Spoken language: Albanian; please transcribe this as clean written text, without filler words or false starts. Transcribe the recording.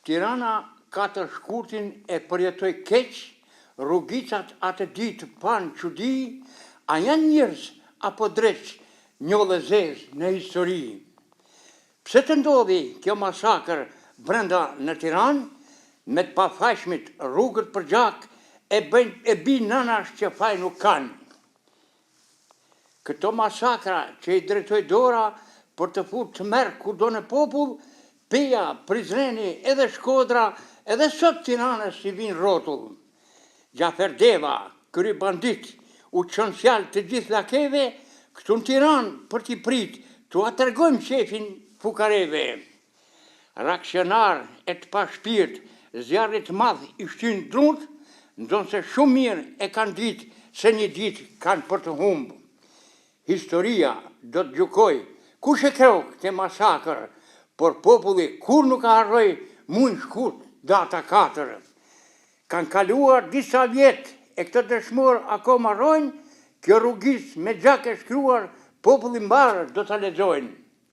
Tirana 4 shkurtin e përjetoj keq, rrugicat atë ditë panë çudi, a janë njerëz apo dreq njollë zez në histori. Pse të ndodhi kjo masakër brenda në Tiranë, me të pafajshmit rrugët për gjak e bin nënash që faj nuk kanë. Këto masakra që i drejtoj dora për të fut të merë kur do në popull, Peja, Prizreni, edhe Shkodra, edhe sot Tiranës si vinë rotull. Gjafer Deva, këry bandit, u qënë fjalë të gjithë lakeve, këtu në Tiranë për t'i prit, tu atërgojmë shefin fukareve. Raksionar e të pa shpirt, zjarrit madh i shtynë drunt, ndonë se shumë mirë e kanë ditë se një ditë kanë për të humbë. Historia do të gjukoj, kush e kreu këte masakër, por populli kur nuk harroj mujnë shkurt data 4. Kanë kaluar disa vjetë e këtë dëshmor akoma rojnë, kjo rrugis me gjak e shkruar populli mbarë do të lexojnë.